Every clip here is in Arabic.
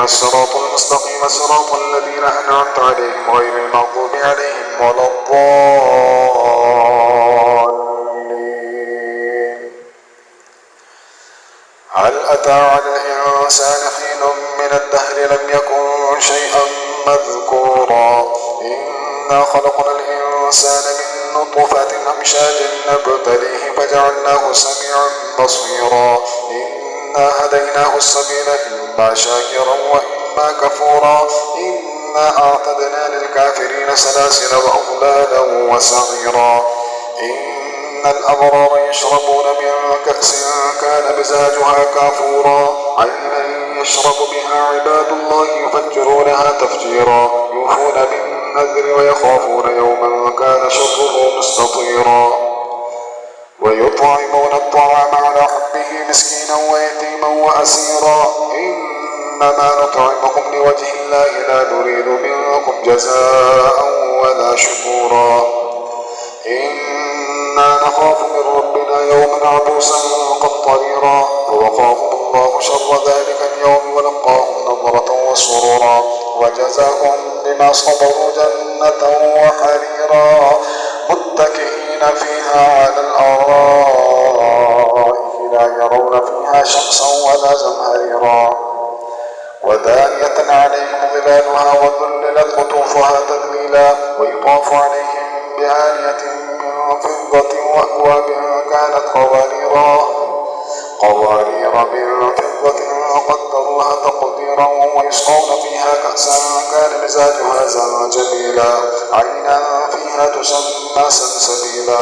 الصراط المستقيم صراط الذين أنعمت عليهم غير المغضوب عليهم ولا الضالين. هل أتى على الإنسان حين من الدهر لم يكن شيئا مذكورا إنا خلقنا الإنسان من نطفة أمشاج نبتليه فجعلناه سميعا بصيرا إنا هديناه السبيل إما شاكرا وإما كفورا إنا أعتدنا للكافرين سلاسل وأغلالا وسعيرا إن الأبرار يشربون من كأس كان مزاجها كافورا عينا يشرب بها عباد الله يفجرونها تفجيرا يوفون بالنذر ويخافون يوما كان شره مستطيرا ويطعمون الطعام على حبه مسكينا ويتيما وأسيرا إنما نطعمكم لوجه الله لا نريد منكم جزاء ولا شكورا إنا نخاف من ربنا يوما عبوسا قمطريرا فوقاهم الله شر ذلك اليوم ولقاهم نظرة وسرورا وجزاهم بما صبروا جنة وحريرا متكئين فيها على الأرائك لا يرون فيها شمسا ولا زمهريرا ودانية عليهم ظلالها وذللت قطوفها تذليلا ويطاف عليهم بآنية من فضة وأكواب كانت قوارير من فضة قدروها تقديرا ويسقون فيها كأسا كان مزاجها زنجبيلا عينا فيها تسمى سلسبيلا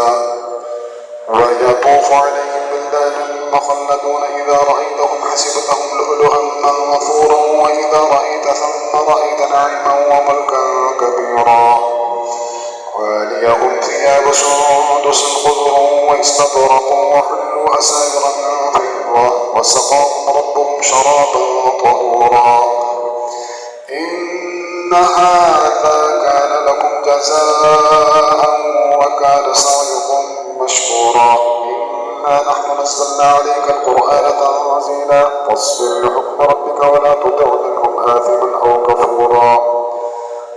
ويطوف عليهم بلدان مخلدون إذا رأيتهم حسبتهم لؤلؤا منثورا وإذا رأيت ثم رأيت نعيما وملكا كبيرا وليهم ثياب سندس خضر واستبرق وحلوا أساور من فضة وسقاهم ربهم شرابا طهورا إن هذا كان لكم جزاء وكان سعيكم مشكورا إنا نحن نزلنا عليك القرآن تنزيلا فاصبر لحكم ربك ولا تطع منهم آثما أو كفورا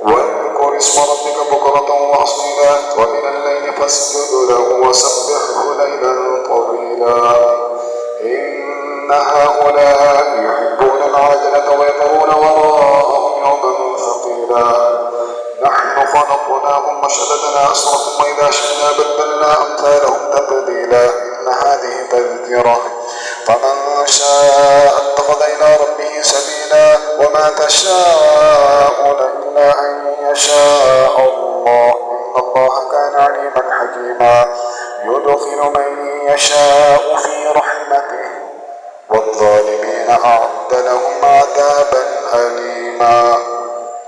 واذكر اسم ربك بكرة وأصيلا ومن الليل فاسجد له وسبحه ليلا طويلا إن هؤلاء يحبون العجلة ويذرون وراءهم يوما ثقيلا نحن خلقناهم وشددنا أسرهم وإذا شئنا بدلنا أمثالهم تبديلا إن هذه تذكرة فمن شاء اتخذ إلى ربه سبيلا وما تشاءون إلا أن يشاء الله إن الله كان عليما حكيما يدخل من يشاء في رحمته والظالمين أعد لهم عذابا أليما.